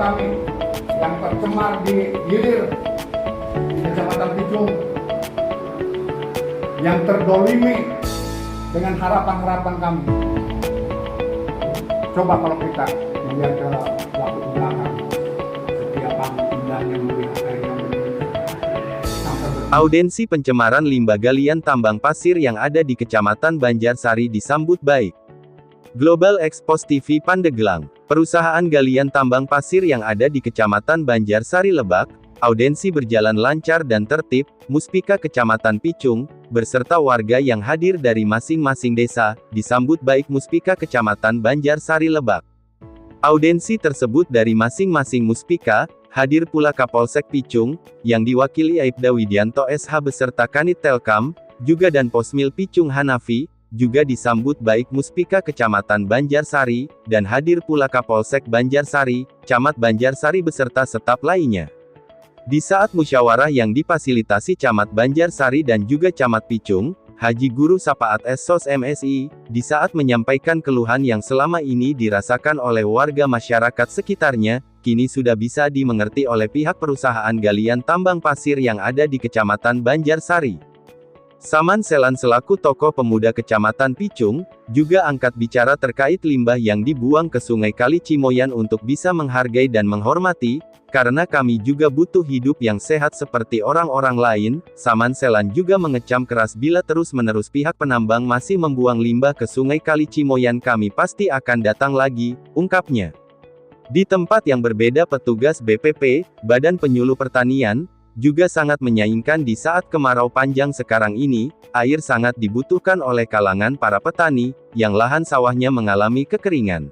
kami yang tercemar di hilir di Kecamatan Picung, yang terdolimi dengan harapan-harapan kami. Coba kalau kita melihat ke waktu ke belakang, setiap pindahnya melihat air yang sampai Audensi pencemaran limbah galian tambang pasir yang ada di Kecamatan Banjarsari disambut baik. Global Expos TV Pandeglang, perusahaan galian tambang pasir yang ada di Kecamatan Banjarsari Lebak, audensi berjalan lancar dan tertib. Muspika Kecamatan Picung, beserta warga yang hadir dari masing-masing desa, disambut baik Muspika Kecamatan Banjarsari Lebak. Audensi tersebut dari masing-masing Muspika, hadir pula Kapolsek Picung, yang diwakili Aibda Widianto SH beserta Kanit Telkam, juga dan Posmil Picung Hanafi, juga disambut baik Muspika Kecamatan Banjarsari, dan hadir pula Kapolsek Banjarsari, Camat Banjarsari beserta staf lainnya. Di saat musyawarah yang difasilitasi Camat Banjarsari dan juga Camat Picung, Haji Guru Sapaat Sos MSI, di saat menyampaikan keluhan yang selama ini dirasakan oleh warga masyarakat sekitarnya, kini sudah bisa dimengerti oleh pihak perusahaan galian tambang pasir yang ada di Kecamatan Banjarsari. Saman Selan selaku tokoh pemuda Kecamatan Picung, juga angkat bicara terkait limbah yang dibuang ke Sungai Kali Cimoyan untuk bisa menghargai dan menghormati, karena kami juga butuh hidup yang sehat seperti orang-orang lain. Saman Selan juga mengecam keras bila terus-menerus pihak penambang masih membuang limbah ke Sungai Kali Cimoyan, kami pasti akan datang lagi, ungkapnya. Di tempat yang berbeda petugas BPP, Badan Penyuluh Pertanian, juga sangat menyayangkan di saat kemarau panjang sekarang ini, air sangat dibutuhkan oleh kalangan para petani, yang lahan sawahnya mengalami kekeringan.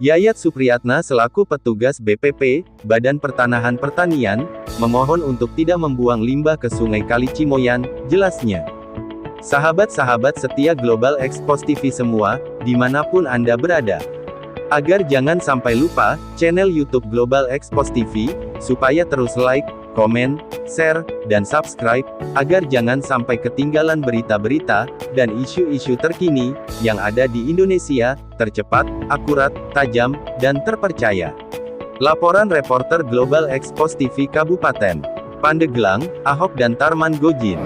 Yayat Supriyatna selaku petugas BPP, Badan Pertanahan Pertanian, memohon untuk tidak membuang limbah ke Sungai Kali Cimoyan, jelasnya. Sahabat-sahabat setia Global Expos TV semua, dimanapun Anda berada. Agar jangan sampai lupa, channel YouTube Global Expos TV, supaya terus like, komen, share, dan subscribe, agar jangan sampai ketinggalan berita-berita, dan isu-isu terkini, yang ada di Indonesia, tercepat, akurat, tajam, dan terpercaya. Laporan reporter Global Expos TV Kabupaten Pandeglang, Ahok dan Tarman Gojin.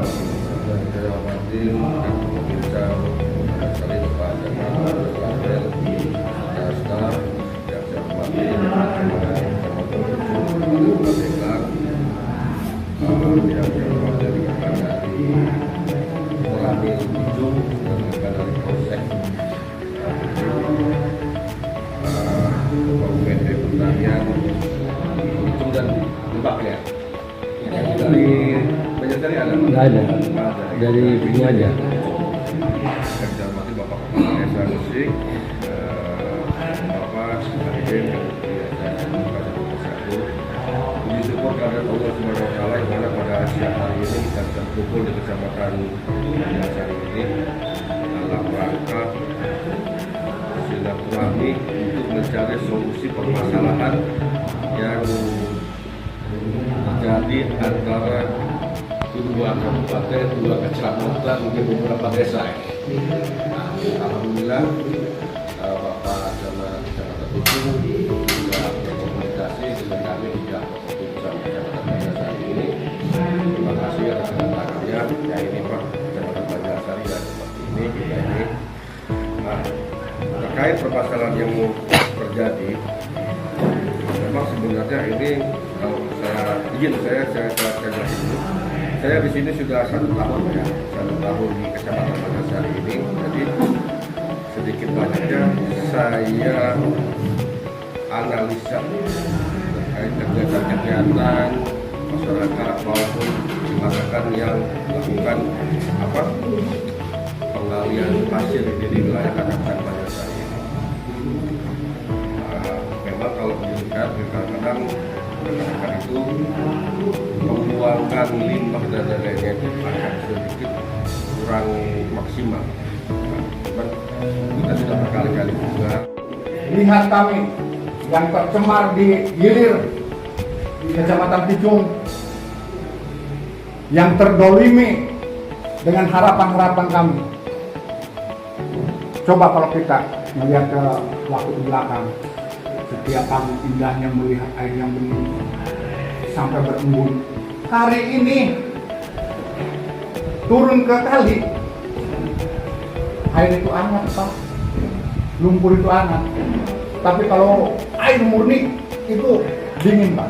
Dari Banjarsari ada? Nggak ada. Dari sini aja. Saya dihormati Bapak Kepala Desa Musik, Bapak Hadirin yang biasa bersatu. Puji syukur kehadirat Allah Subhanahu Wa Taala, yang mana pada siang hari ini kita bisa berkumpul di Kecamatan Banjarsari ini dalam rangka silaturahmi untuk mencari solusi permasalahan yang terjadi antara dua kabupaten, dua kecamatan, mungkin beberapa desa. Nah, alhamdulillah Bapak Camat Kecamatan Picung juga berkomunikasi dengan kami di Kecamatan Banjarsari ini. Terima kasih atas kedatangannya. Ya ini Pak Kecamatan Banjarsari dan seperti ini kita ini. Nah, terkait permasalahan yang terjadi, memang sebenarnya ini kalau saya izin saya jelasin dulu. Saya di sini sudah 1 tahun ya, 1 tahun di Kecamatan Banjarsari ini. Jadi sedikit banyaknya saya analisa terkait kegiatan masyarakat maupun masyarakat yang melakukan penggalian pasir di wilayah Kecamatan Banjarsari ini. Memang kalau dilihat kadang-kadang rekan-rekan itu membuangkan limbah dan lain-lainnya itu agak sedikit kurang maksimal. Cuman kita sudah berkali-kali juga. lihat kami yang tercemar di hilir di Kecamatan Picung, yang terdolimi dengan harapan-harapan kami. Coba kalau kita melihat ke waktu ke belakang, setiap pagi indahnya melihat air yang bening sampai berembun. Hari ini turun ke kali, air itu hangat Pak, lumpur itu hangat. Tapi kalau air murni itu dingin Pak.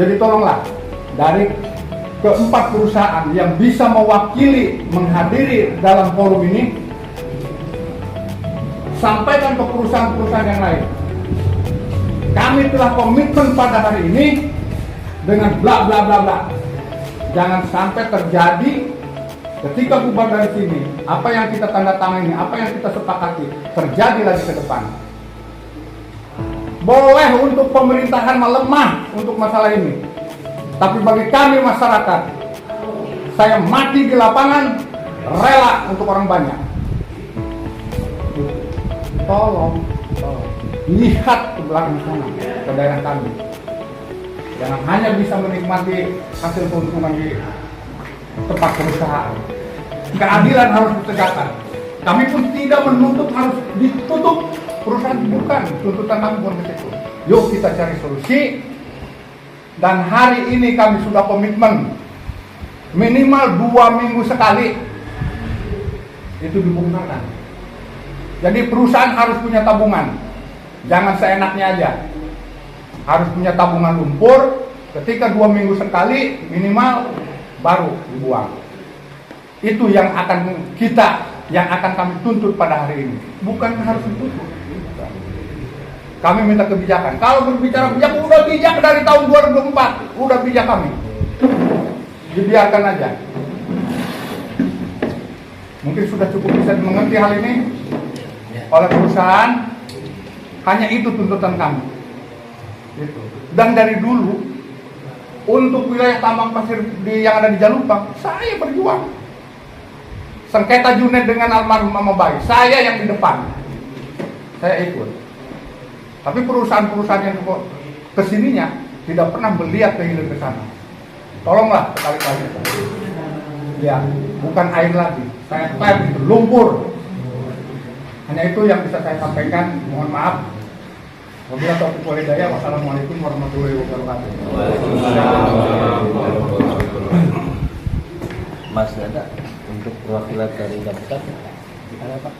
Jadi tolonglah dari keempat perusahaan yang bisa mewakili menghadiri dalam forum ini, sampaikan ke perusahaan-perusahaan yang lain. Kami telah komitmen pada hari ini dengan bla bla bla bla. Jangan sampai terjadi ketika bubar dari sini, apa yang kita tanda tangani, apa yang kita sepakati terjadi lagi ke depan. Boleh untuk pemerintahan melemah untuk masalah ini, tapi bagi kami masyarakat, saya mati di lapangan rela untuk orang banyak. Tolong lihat ke belakang sana, ke daerah kami. Jangan hanya bisa menikmati hasil keuntungan di tempat perusahaan. Keadilan harus ditegakkan. Kami pun tidak menuntut harus ditutup perusahaan, bukan tuntutan kami bukan ke situ. Yuk kita cari solusi. Dan hari ini kami sudah komitmen minimal 2 minggu sekali itu dibongkarkan. Jadi perusahaan harus punya tabungan, jangan seenaknya aja. Harus punya tabungan lumpur. Ketika 2 minggu sekali minimal baru dibuang. Itu yang akan kami tuntut pada hari ini. Bukan harus ditutup. Kami minta kebijakan. Kalau berbicara bijak, udah bijak dari tahun 2004, udah bijak kami. Dibiarkan aja. Mungkin sudah cukup bisa mengerti hal ini oleh perusahaan. Hanya itu tuntutan kami. Gitu. Dan dari dulu untuk wilayah tambang pasir yang ada di Jalupang, saya berjuang. Sengketa Junet dengan almarhum Mama Bayi, saya yang di depan. Saya ikut. Tapi perusahaan-perusahaan yang kesininya tidak pernah melihat ke hilir ke sana. Tolonglah sekali lagi. Ya, bukan air lagi. Saya klaim itu lumpur. Hanya itu yang bisa saya sampaikan. Mohon maaf. Wabillahi taufiq wal hidayah. Wassalamualaikum warahmatullahi wabarakatuh. Mas ada untuk perwakilan dari Jakarta ada Pak?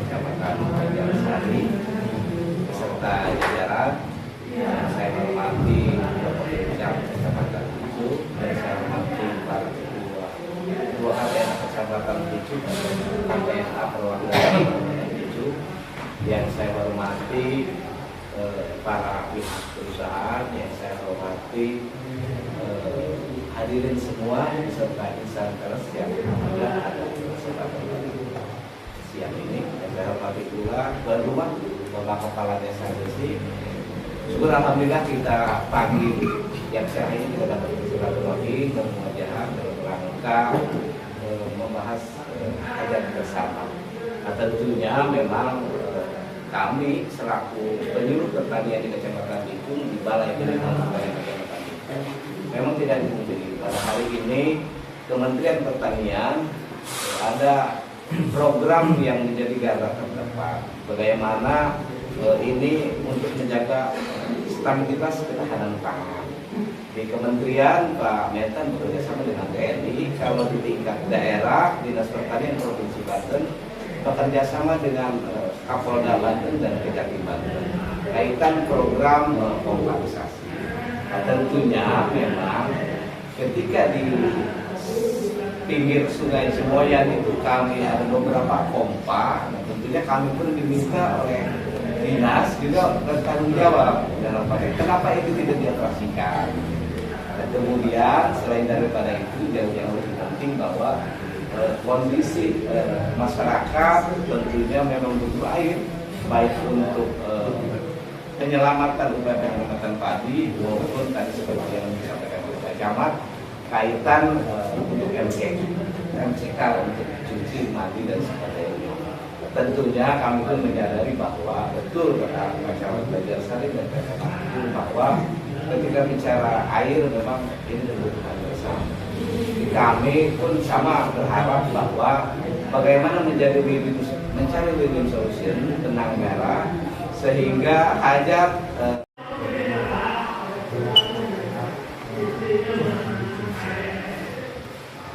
Kecamatan Banjarsari beserta jajaran. Saya hormati Bapak Kecamatan Kecamatan Tujuh dan saya hormati para ketua KPN Kecamatan Tujuh, KPNA perwakilan Tujuh, yang saya hormati para pihak perusahaan, yang saya hormati hadirin semua beserta insan pers yang ada di kesempatan siang ini. Dan saya hormati pula tuan rumah, Bapak Kepala Desa Desi. Syukur alhamdulillah kita pagi yang siang ini kita dapat bersilaturahmi dan mujahadah dalam rangka membahas hajat bersama. Nah, tentunya memang kami selaku penyuluh pertanian di Kecamatan Bitung di Balai Pertanian Kecamatan Bitung memang tidak dipungkiri pada hari ini Kementerian Pertanian ada program yang menjadi garda terdepan bagaimana ini untuk menjaga stabilitas ketahanan pangan. Di Kementerian Pak Mentan bekerjasama dengan TNI, kalau di tingkat daerah Dinas Pertanian Provinsi Banten bekerjasama dengan Kapolda Banten dan Kejati Banten kaitan program kompensasi. Nah, tentunya memang ketika di pinggir Sungai Semoyan itu kami ada beberapa pompa. Nah, tentunya kami pun diminta oleh dinas juga bertanggung jawab dalam paket. Kenapa itu tidak dioperasikan? Dan kemudian selain daripada itu jauh yang lebih penting bahwa kondisi masyarakat tentunya memang butuh air, baik untuk penyelamatan upaya penyelamatan padi maupun tadi seperti yang disampaikan oleh Pak Camat kaitan untuk MCK untuk cuci mandi dan sebagainya. Tentunya kami pun menyadari bahwa betul kata masyarakat Banjarsari dan Kecamatan bahwa ketika bicara air memang ini kebutuhan bersama. Kami pun sama berharap bahwa bagaimana menjadi mencari win-win solution, benang merah, sehingga hajat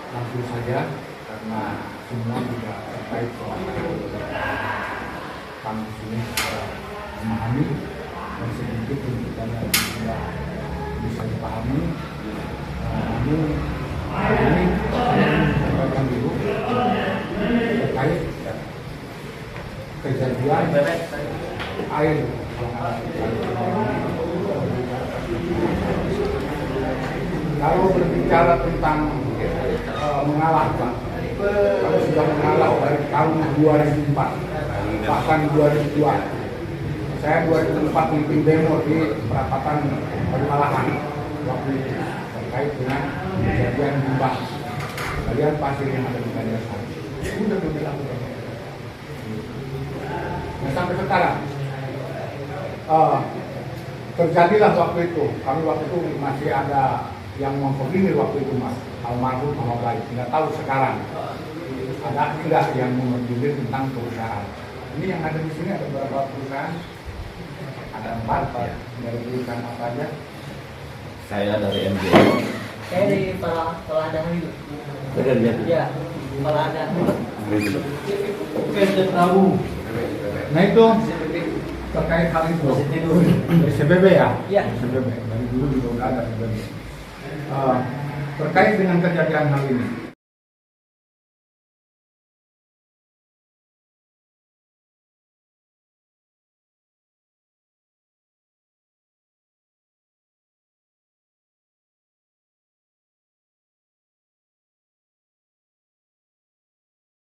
langsung saja karena semua juga terkait soal kampus ini secara memahami dan sedikit tuntutannya juga bisa dipahami. Namun hari ini saya ingin menyampaikan dulu terkait kejadian air yang ada di Kali Ciliwung. Kalau berbicara tentang mengalah, Pak, kami sudah mengalah dari tahun 2004, bahkan 2002. Saya 2004 mimpin demo di perapatan Permalahan waktu itu terkait dengan kejadian limbah galian pasir yang ada di Banjarsari. Sudah dilakukan. Nah, sampai sekarang terjadilah waktu itu. Kami waktu itu masih ada yang mengkoordinir waktu itu, Mas, almarhum nama baik. Tidak tahu sekarang ada tidak yang mengkoordinir tentang perusahaan. Ini yang ada di sini ada beberapa perusahaan, ada 4 Pak. Dari perusahaan apa aja? Saya dari MJ. Saya di Pelada itu. Bekerja. Ya, Pelada. Nah itu terkait hal itu dari CBB ya? Iya. CBB dari dulu juga udah ada CBB. Terkait dengan kejadian hal ini,